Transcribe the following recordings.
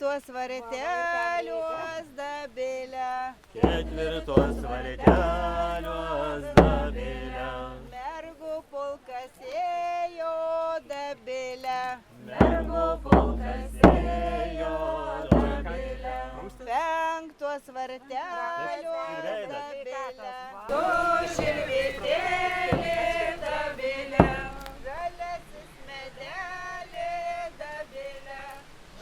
Ketvirtuos varteliuos dabilę. Ketvirtuos varteliuos dabilę. Mergų pulkas ėjo dabilę. Mergų pulkas ėjo dabilę. Penktuos varteliuos dabilę. Tu širvėtėlė dabilę. Žaliasis medelė dabilę.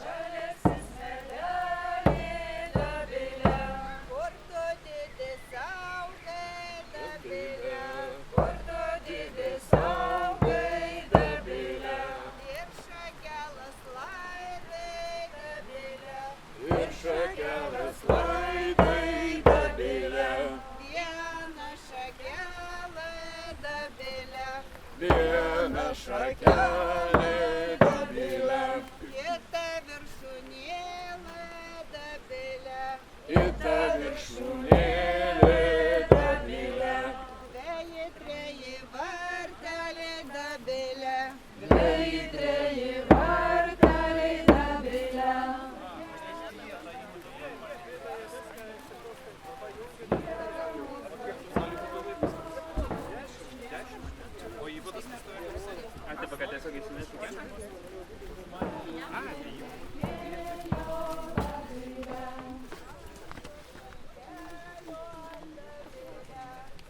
Žaliasis medelė dabilę. Kur tu didis augai dabilę. Kur tu didis augai dabilę. Ir šakelas laidai dabilę. Ir šakelas laidai dabilę. Viena šakelė dabilę. Viena šakelė dabilę. Kita viršūnėlė dabilę. Kita viršūnėlė dabilę. Dveji treji varteliai dabilę. Dveji treji varteliai dabilę.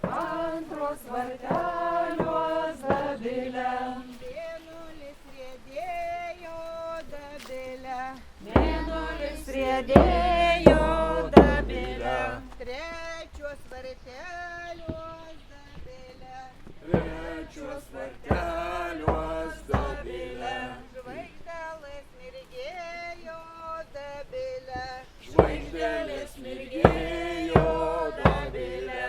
Antros varteliuos dabilę. Mėnulis riedėjo dabilę. Mėnulis riedėjo dabilę. Trečios varteliuos dabilę. Trečios varteliuos dabilę. Žvaigždelės mirgėjo dabilę. Žvaigždelės mirgėjo dabilę.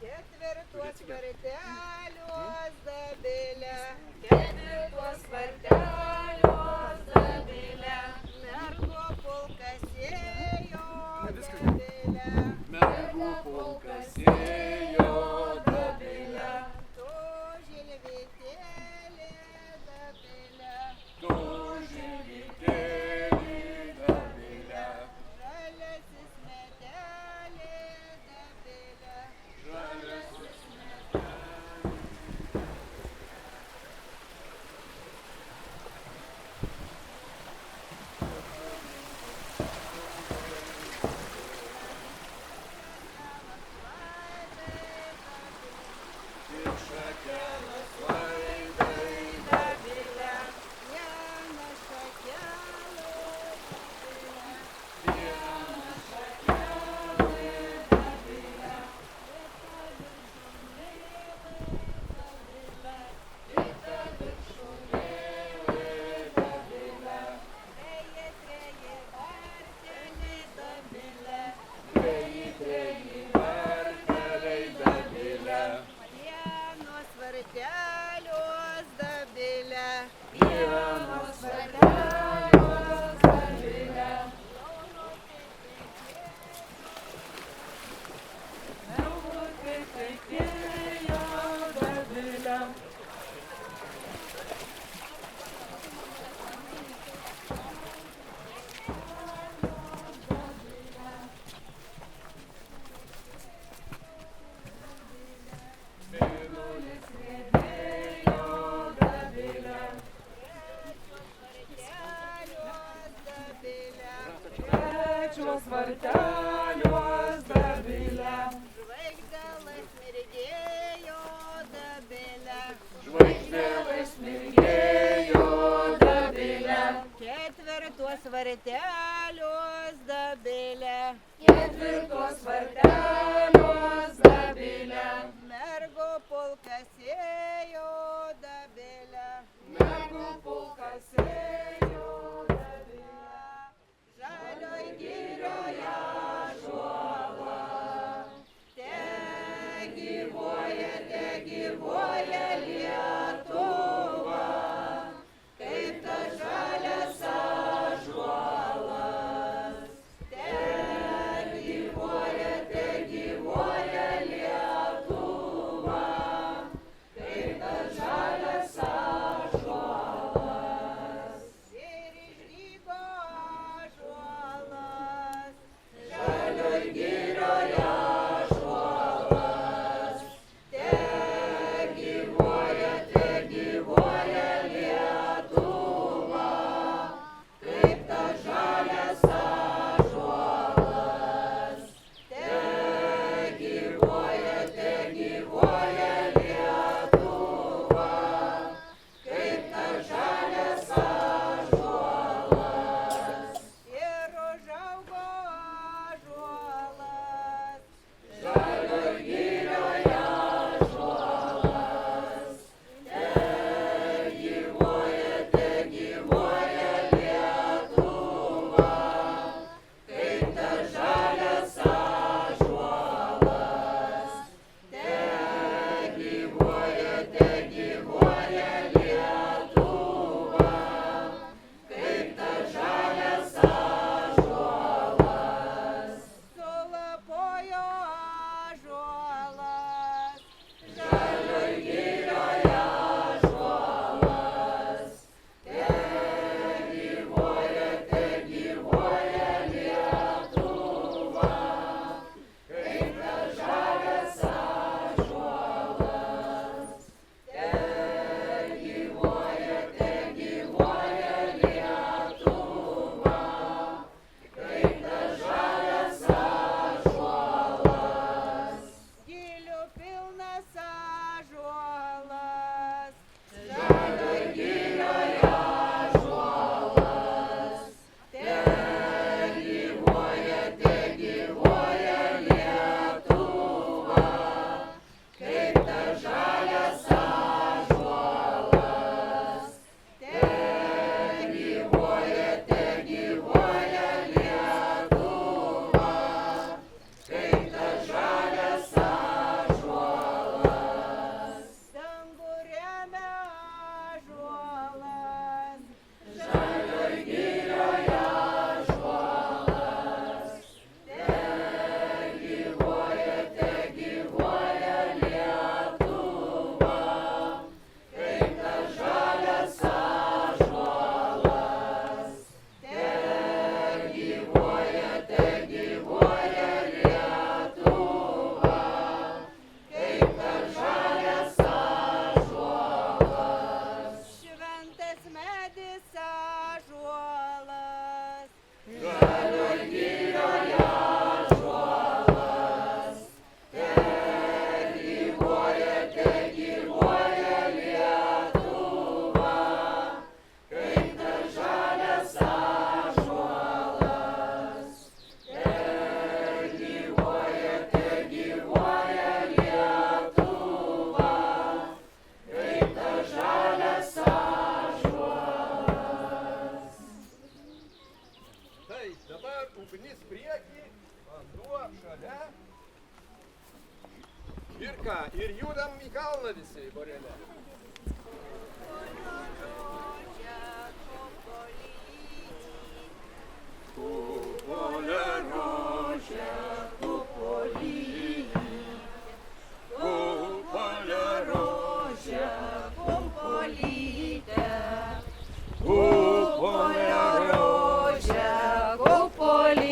Ketvirtuos varteliuos dabilę. Ketvirtuos varteliuos dabilę. Mergų pulkas ėjo dabilę. Mergų pulkas ėjo dabilę. Tu žilvytėlė dabilę. Tu žilvytėlė dabilę. Žaliasis medelė dabilę. Žaliasis ir šakelas laidai Dabilę. Viena šakelė dabilę. viena šakelė dabilę. Kita viršūnėlė dabilę. Treji treji varteliai dabilę. Treji treji varteliai dabilę. Vienos varteliuos dabilę. Vienos Varteliuos dabilę. Mergutė tekėjo dabilę. Mėnulis riedėjo dabilę. Varteliuos dabilę. Trečios varteliuos dabilę. Žvaigždelės mirgėjo dabilę. Žvaigždelės mirgėjo dabilę. Ketvirtuos varteliuos dabilę. Ketvirtos varteliuos dabilę. Mergų pulkas ėjo dabilę. Mergų pulkas ėjo dabilę. Žalioj girioje ąžuolas. Tegyvuoja Lietuva. Kaip tas žalias ąžuolas. Tegyvuoja ką, ir judam į kalną visi, Borelė. Kupolė rožė, kupolytė. Kupolė rožė, Kupolytė, kupolė rožė, kupolytė.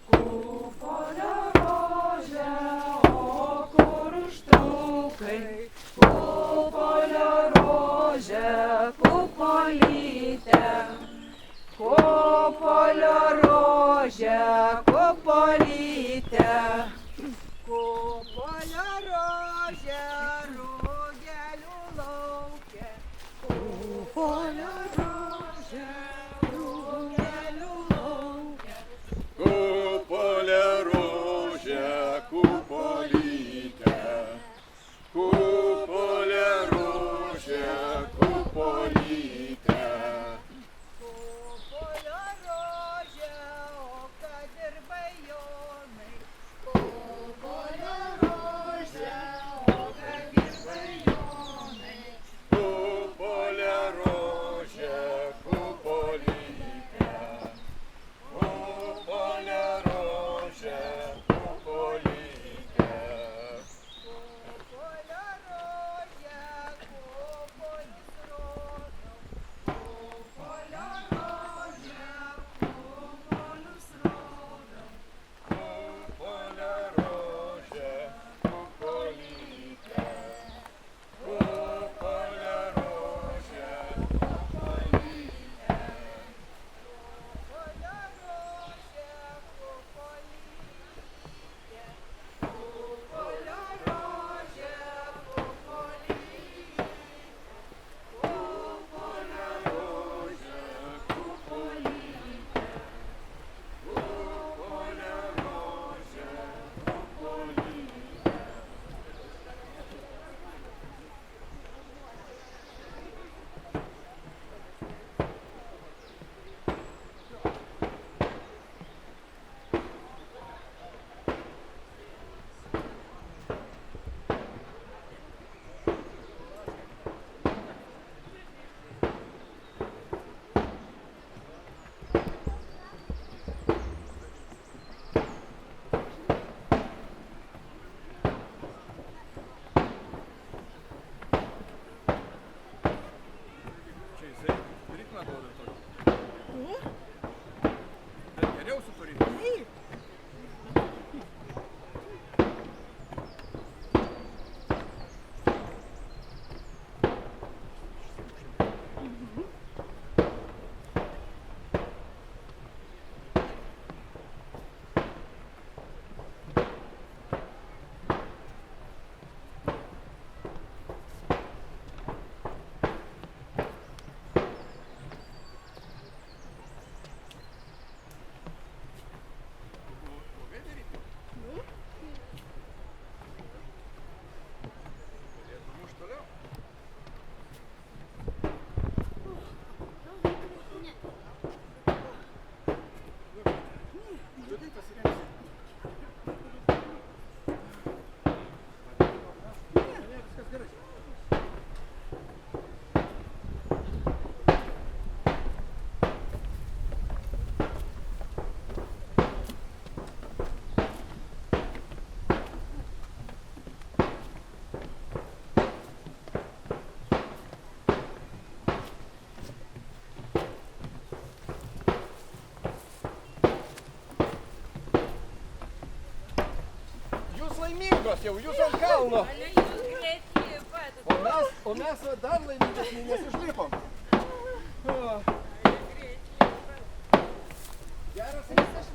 Kupolio rožė, o kur užtrukai? Kupolio rožė, kupolytė. Kupolio rožė, kupolytė. Kupolio rožė, rugelių lauke. Kupolio rožė, rugelių lauke. kupolė rožė, kupolytė. Kupolė rožė, kupolytė. Kupolio rožė, o kad ir bajonai. Kupolio rožė. laimingos jau, jūs ant kalno. O mes va dar laimingesni, nes išlipom. Geras rytas.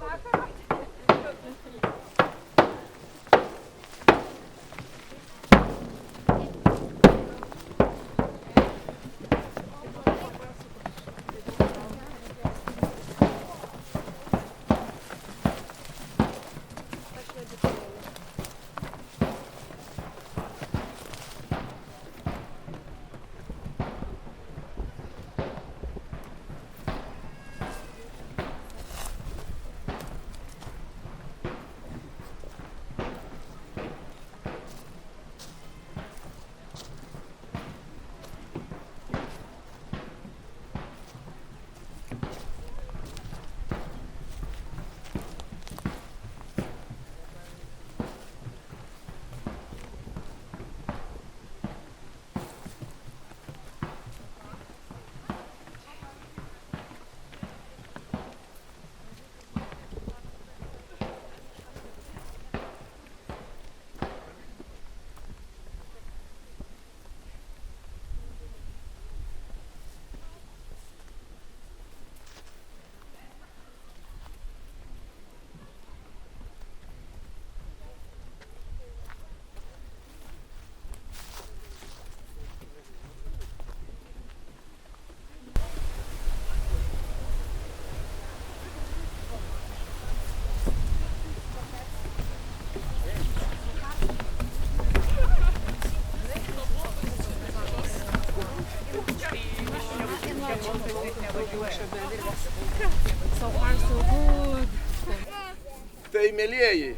Tai, mielieji,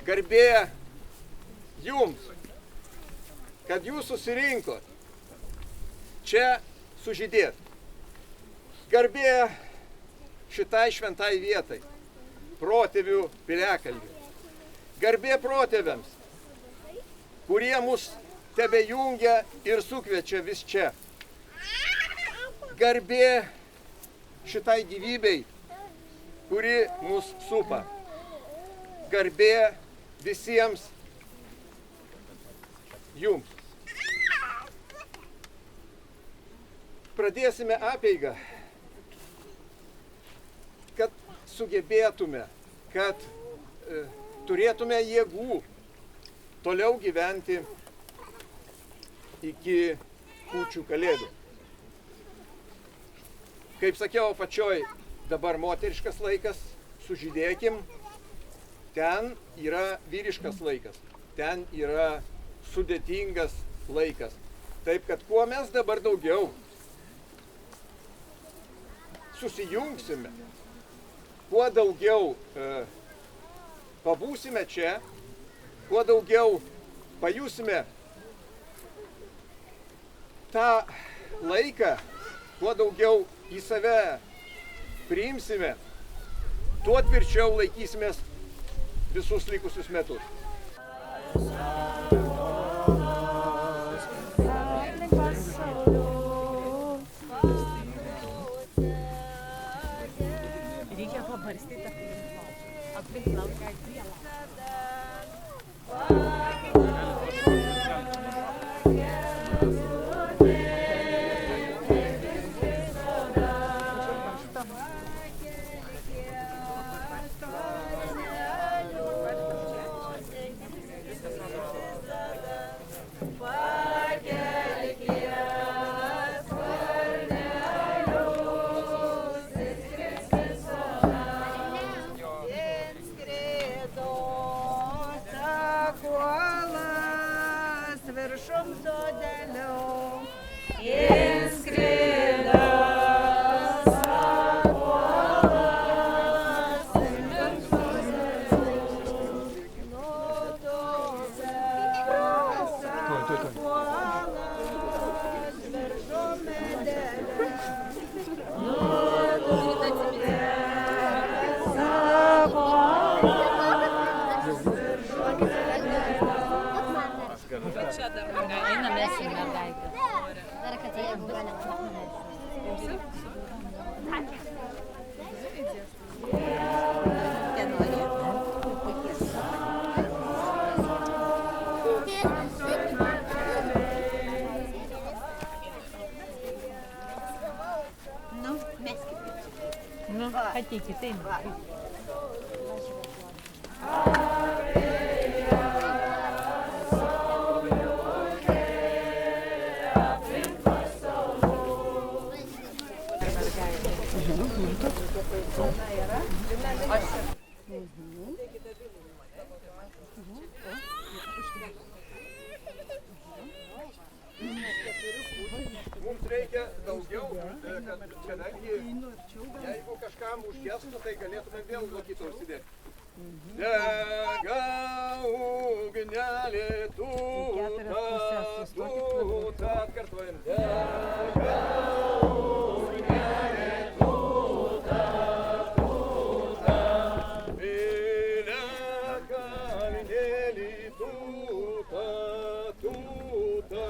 garbė jums, kad jūs susirinkot čia sužydėt. Garbė šitai šventai vietai, protėvių piliakalniui. Garbė protėviams, kurie mus tebejungia ir sukviečia vis čia. Garbė šitai gyvybei, kuri mus supa. Garbė visiems jums. Pradėsime apeigą, kad sugebėtume, kad turėtume jėgų toliau gyventi iki kūčių kalėdų. Kaip sakiau apačioj, dabar moteriškas laikas, sužydėkim, ten yra vyriškas laikas, ten yra sudėtingas laikas. Taip, kad kuo mes dabar daugiau susijungsime, kuo daugiau pabūsime čia, kuo daugiau pajusime tą laiką, kuo daugiau į save priimsime, tuo tvirčiau laikysimės visus likusius metus. Reikia pabarstyti aplink lauką pievą. Viršum sodelio. Eina mes į mergaitę. Dar, kad jie būra neklausia. Ten nori? Ateikit, eina. Mums reikia daugiau, kad kadangi jeigu kažkam užgestų, tai galėtume vėl nuo kito užsidėti. Dega ugnelė tūta, tūta, atkartojam. Dega ugnelė tūta, tūta, vėlia kalnėlį tūta, tūta.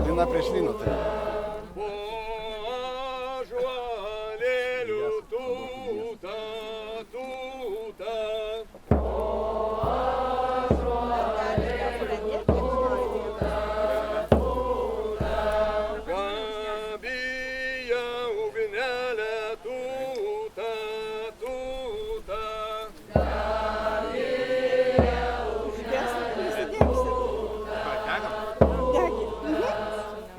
Lina prieš Liną tai. Po ąžuolėliu tūta, tūta. Gabija ugnelė tūta, tūta.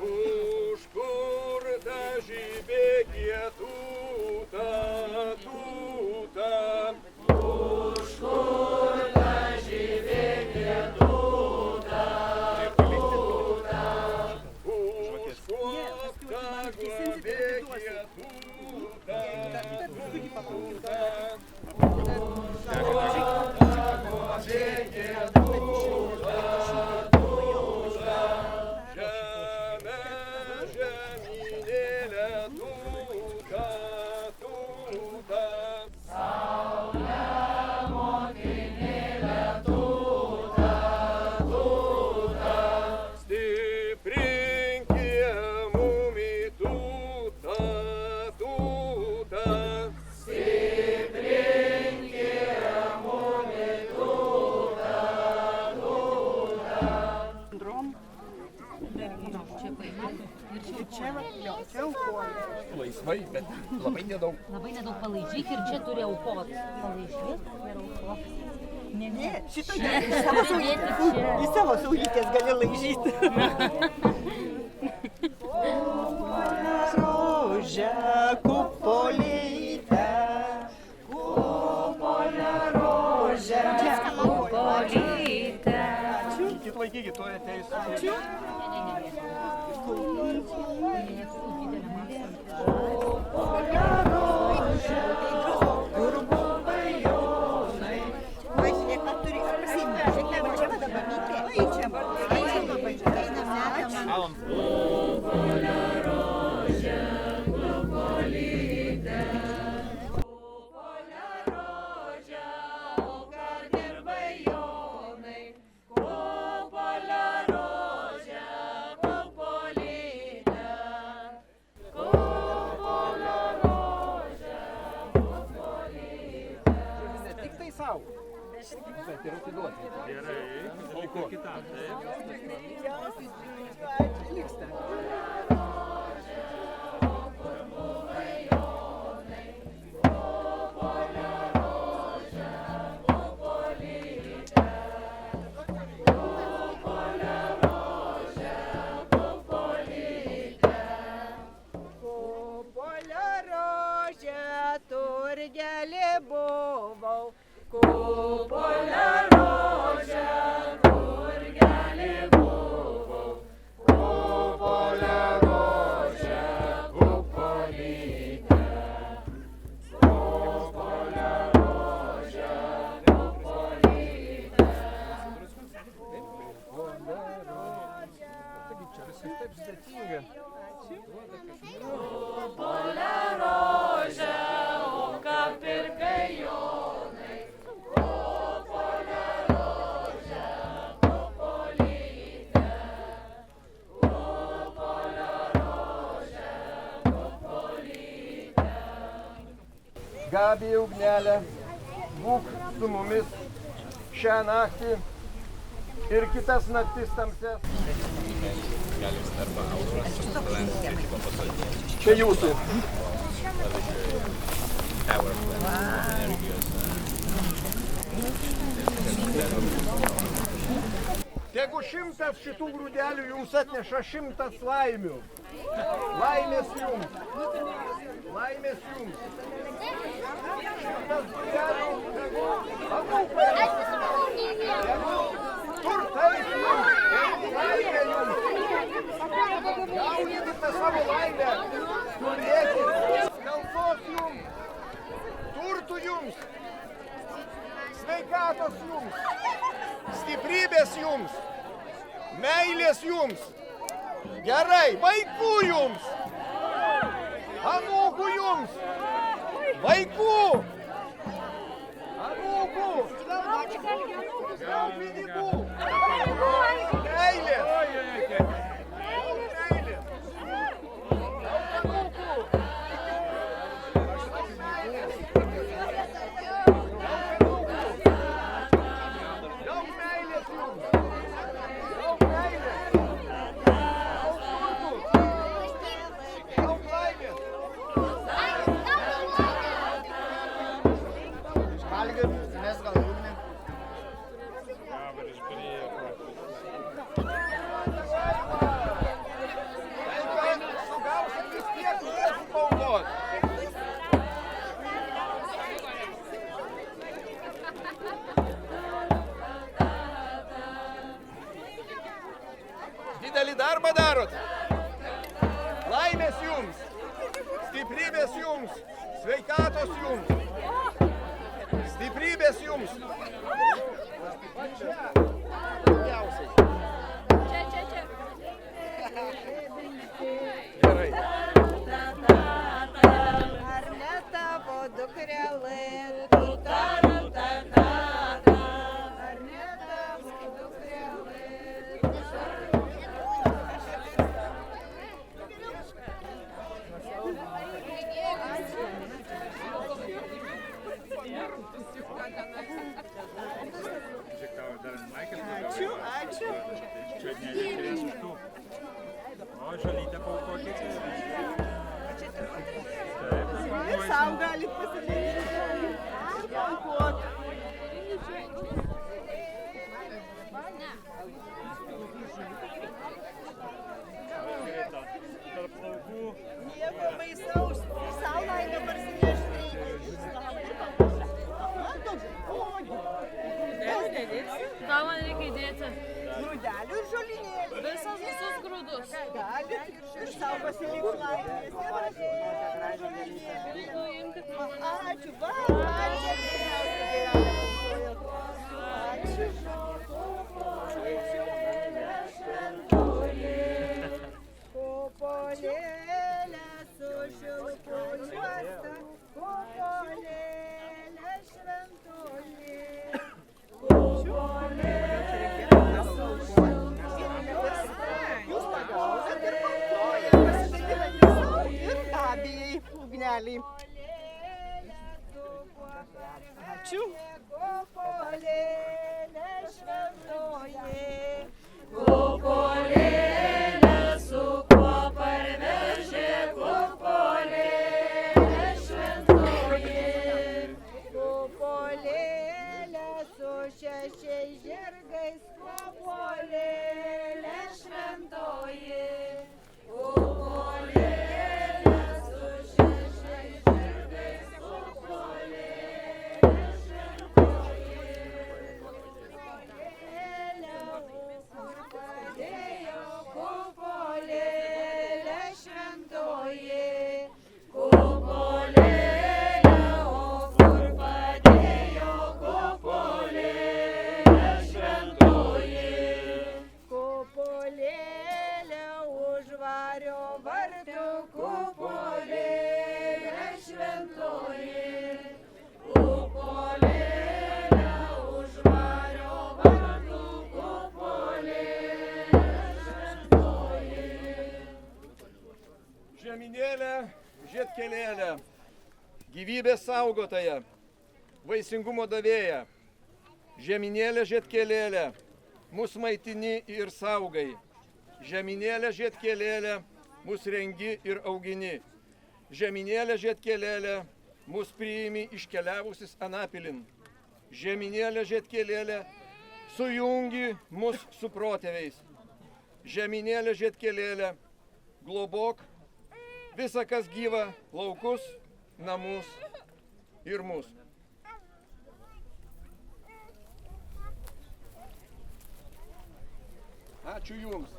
Užkurta žibėkė tūta, tūta. Užkurta žibėkė tūta, tūta. Užkuopta guobėkė tūta, tūta. Laisvai, bet labai nedaug. Labai nedaug palaižyk ir čia turi aukot. Palaižyk ir aukot. Ne, šito į savo saulytės gali laižyti. Rožė kupolytė, kupolė rožė kupolytė. Laikykit, laikykit, tuoj ateis. Ačiū. Kupolė rožė, kur buvai Jonai. Važiuok, kad turi apsimti. Žiūrėk, va čia va dabar mytė. Oi, čia va. Einam, einam. Kupolė rožė, kupolytė. Kupolė rožė, o ką dirbai Jonai. Kupolė rožė, kupolytė. Kupolė rožė, kupolytė. Ne tik tai savo, bet ir atiduoti. Gerai, liko kitam. Vyksta. Kupolė rožė, turgelė buvau. Kupolė rožė, turgelė buvau. Kupolė rožė. Gabija, Ugnelė, būk su mumis šią naktį ir kitas naktis tamses. Čia jūsų. Tegu 100 šitų grūdelių jums atneša 100 laimių. Laimės jums. Laimės jums. 100 grūdelių. Anūkai. Turtais jums. Laimė jums. Gaudykite savo laimę. Turėkit. Skalsos jums. Turtų jums. Sveikatos jums. Stiprybės jums, meilės jums, gerai, vaikų jums, anūkų jums, vaikų, anūkų, daug pinigų, meilės, didelį darbą darot. Laimės jums, stiprybės jums, sveikatos jums, stiprybės jums. Gerai. Ar ne tavo dukrelė? Ar ne tavo dukrelė? Ačiū, ačiū. Čia nereikės už tų. O, žalytę paukokite. Ir sau galit pasidaryti. Paukot. Tarp plaukų. Nieko baisaus. Sau laimę parsinešti. Ką man reikia įdėti? Grūdelių ir žolinėlių. Visus grūdus. Galit ir sau pasilikti laimės. Nuimkit man. Ačiū, va, ačiū. Kupolėlė su šilku juosta, kupolėlė šventoji. Jūs pagausat ir paukojat, pasidalinate sau ir Gabijai, Ugnelei. Ačiū. Kupolėlė šventoji. Kupolėlė su kuo parvežė, kupolėlė šventoji. Kupolėlė su šešiais žirgais, kupolėlė šventoji. Kupolėlė su šešiais žirgais, kupolėlė šventoji. gyvybės saugotoja, vaisingumo davėja, žeminėlė žiedkelėlė, mus maitini ir saugai. Žeminėlė žiedkelėlė, mus rengi ir augini. Žeminėlė žiedkelėlė, mus priimi iškeliavusis anapilin. Žeminėlė žiedkelėlė, sujungi mus su protėviais. Žeminėlė žiedkelėlė, globok visa, kas gyva, laukus, namus ir mus. Ačiū Jums.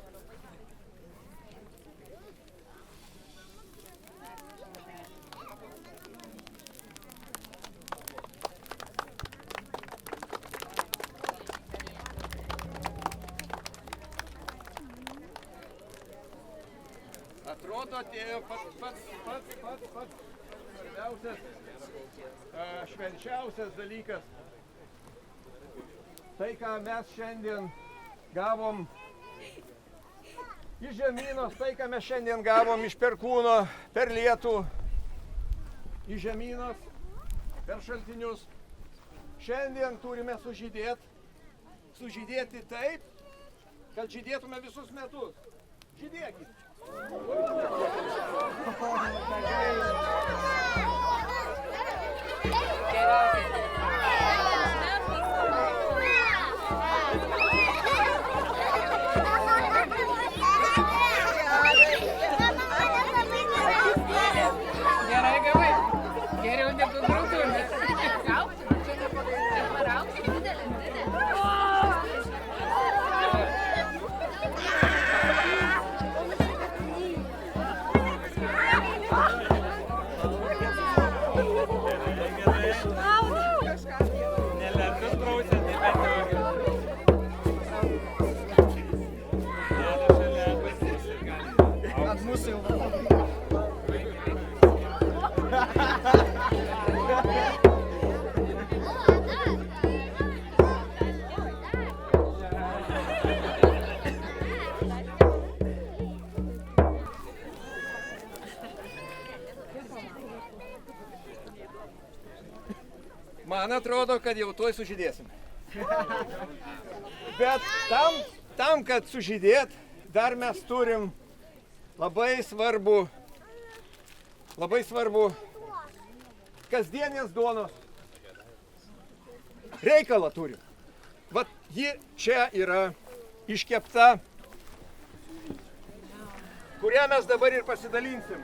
Atrodo, atėjo pats svarbiausias, švenčiausias dalykas. Tai, ką mes šiandien gavom iš žemynos, tai, ką mes šiandien gavom iš perkūno, per lietų, iš žemynos, per šaltinius. Šiandien turime sužydėti taip, kad žydėtume visus metus. Žydėkit. Gerai gavai. Geriau negu grūdų. Man atrodo, kad jau tuoj sužydėsim. Bet tam, kad sužydėt, dar mes turim labai svarbu kasdienės duonos reikalą turim. Vat ji čia yra iškepta, kurią mes dabar ir pasidalinsim.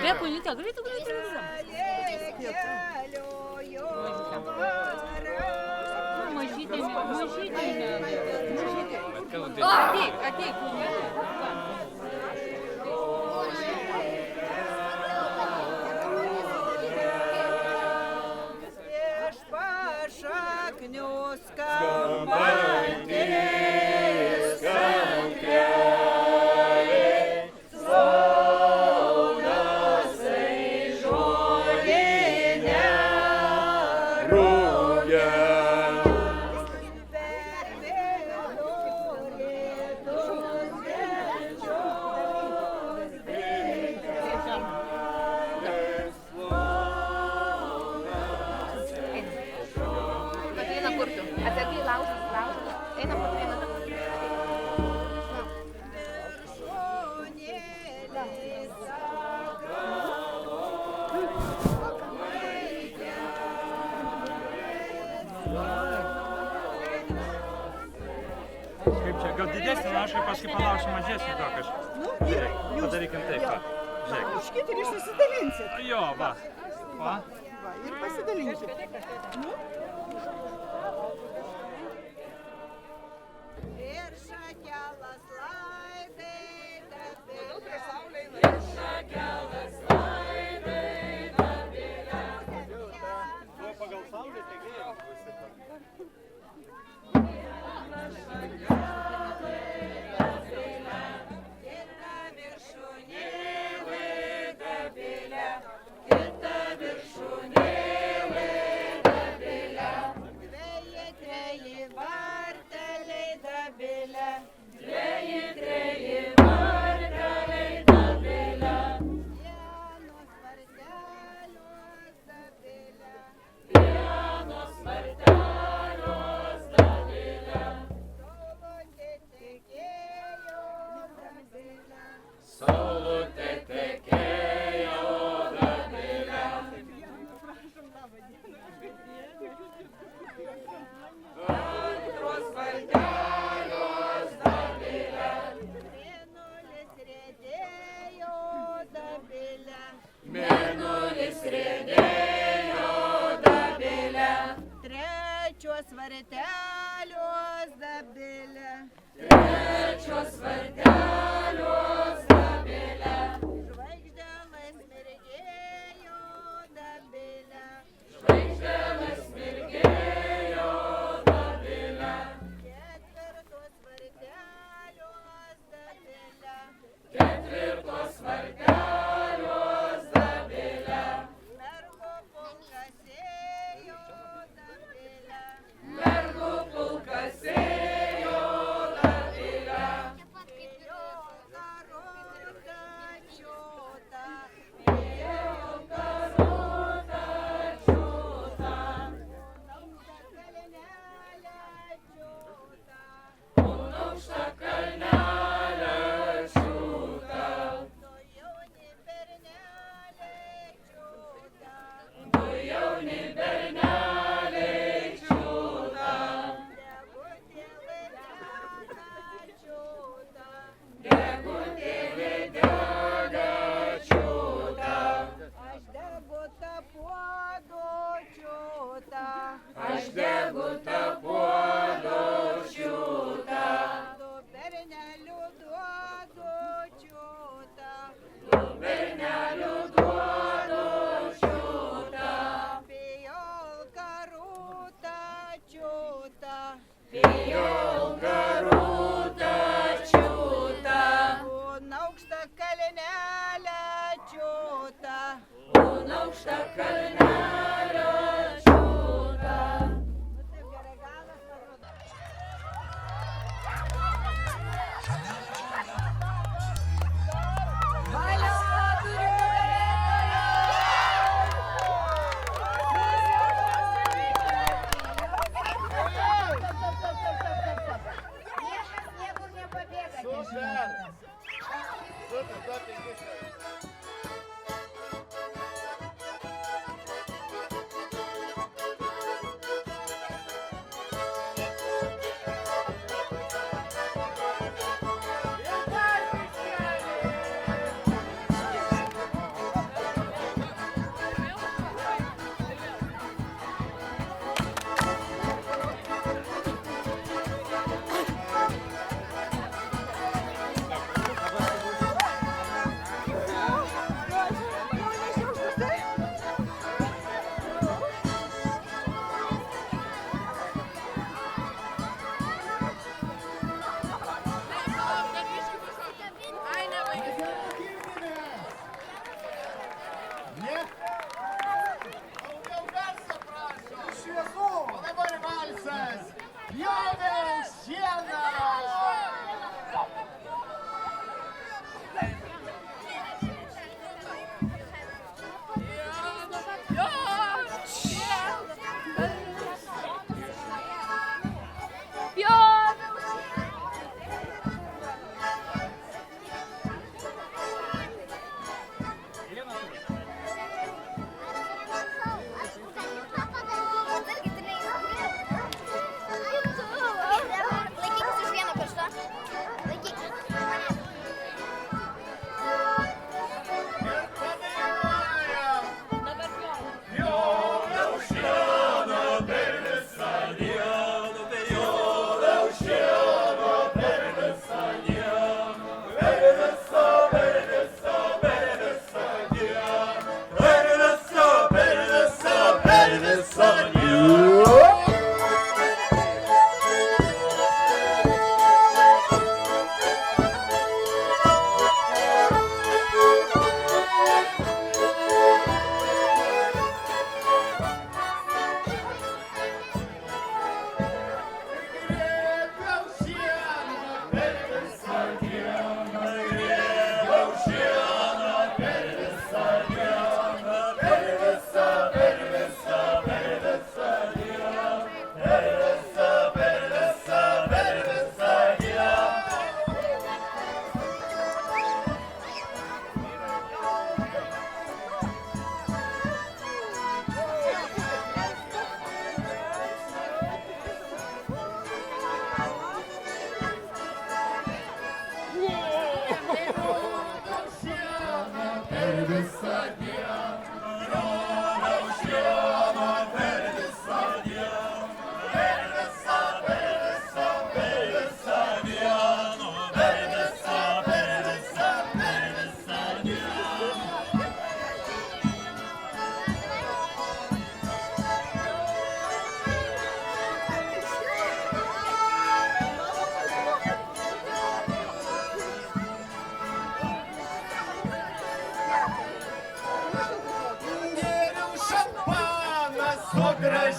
Bėkunytė, greitai. Mažytė. Ateik. Iš pašaknių skambantys kankeliai, saunasai žolinė rūgė. Per vėlų lietus genčios Ateina kurtų. Atsakai laužas. Eina po vieną. Kaip čia, gal didesnį lašą, paskui palaušim mažesnį gal kažką. Padarykim taip, va. Žiūrėk. Iškit ir susidalinsit. Jo, va. Va. Ir pasidalinkit. Ir šakelas laidai, kad ir šakelas laidai. trečios vartelios dabilė. Žvaigždėlas mirgėjo dabilė. Ketvirtos vartelios dabilė. Mergų pulkas ėjo dabilė. Aš degu tą puodo čiūtą. Du bernelių duodu čiūtą. Pijolka rūta čiūtą. Un aukštą kalnelę čiūtą.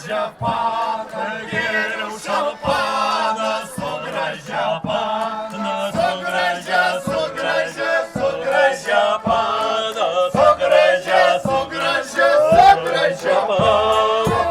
Sugražia pana, geriau šampaną, sugražia pana, sugražia, sugražia, sugražia pana, sugražia, sugražia, sugražia pana.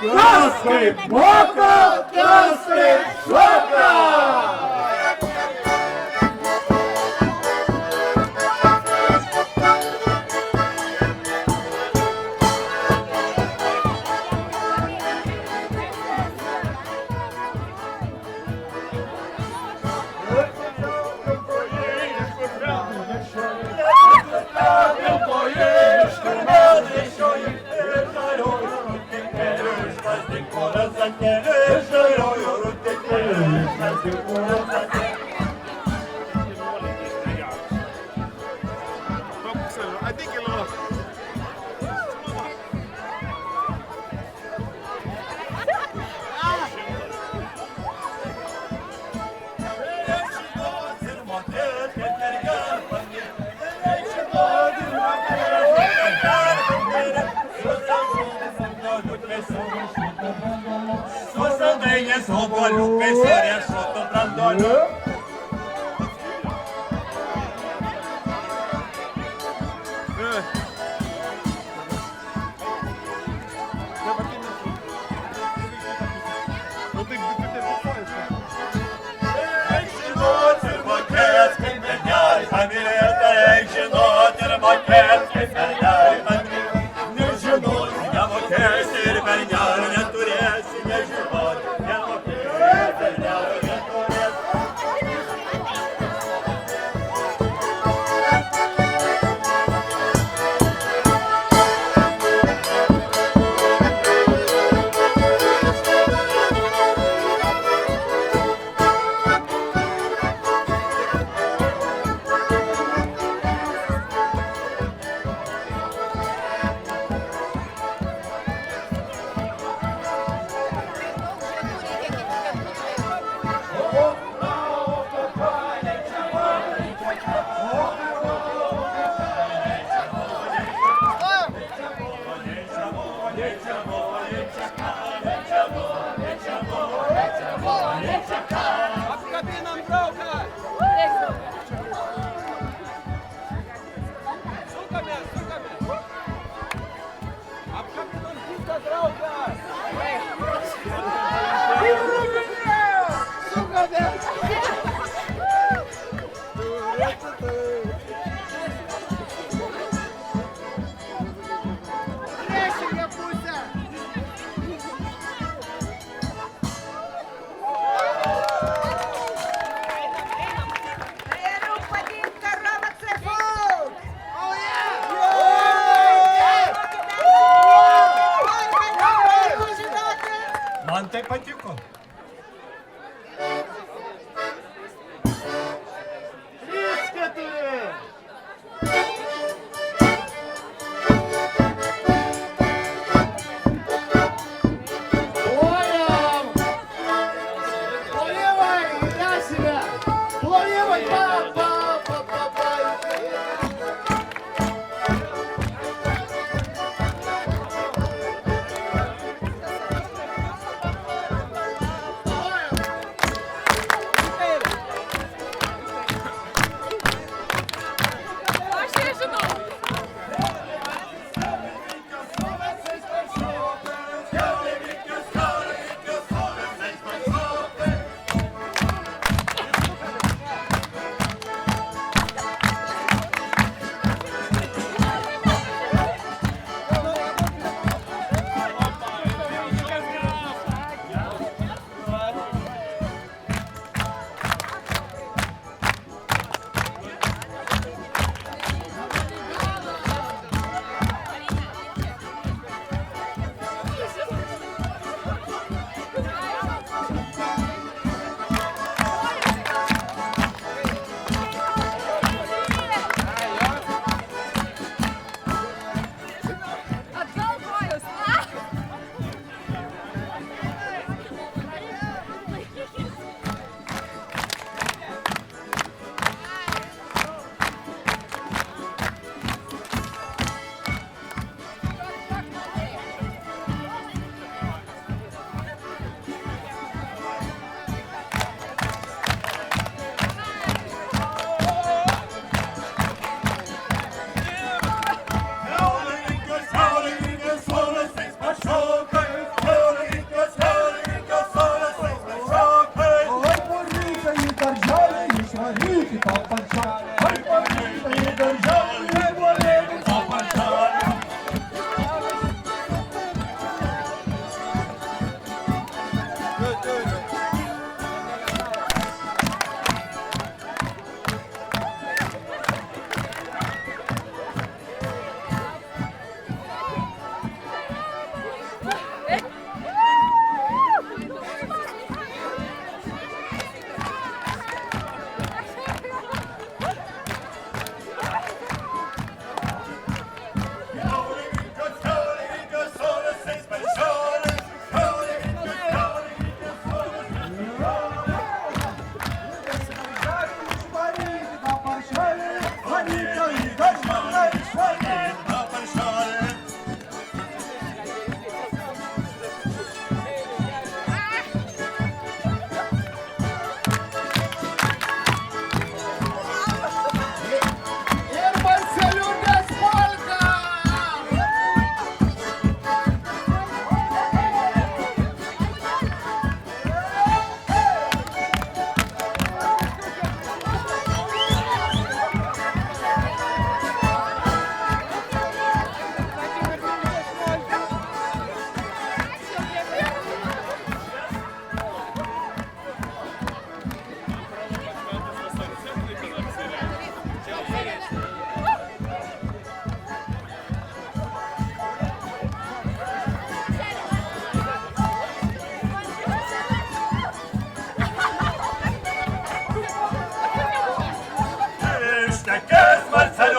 Tas kaip moka, tas kaip šoka. Thank you. santėlė, žaliojo rutekėlė, šventikų santėlė. I think a little. Soboliukai su riešutų brandoliu. Eik žinot ir mokėt, kaip berneliai pamylėta, eik žinot ir mokėt, kaip berneliai pamylėta. Nežinot, nemokėsi ir bernelių neturėsi, nežinot, nemokėsi, bernelių neturėsi.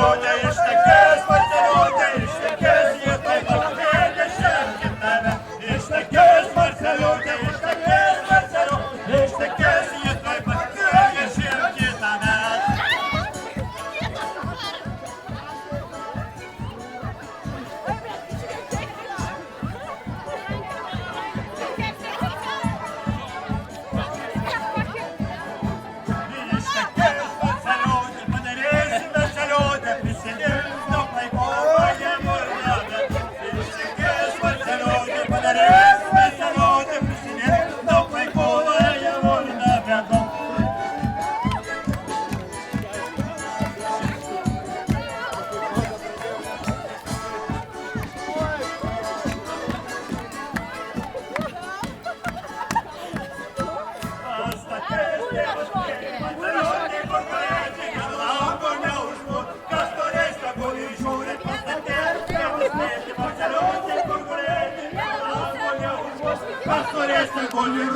Marceliūtė ištekės, Marceliūtė ištekės, ji taip apkėlė šiandien tave. Ištekės, Marceliūtė ištekės, Marceliūtė ištekės, ji taip apkėlė šiandien tave. Pastorėse, kol ir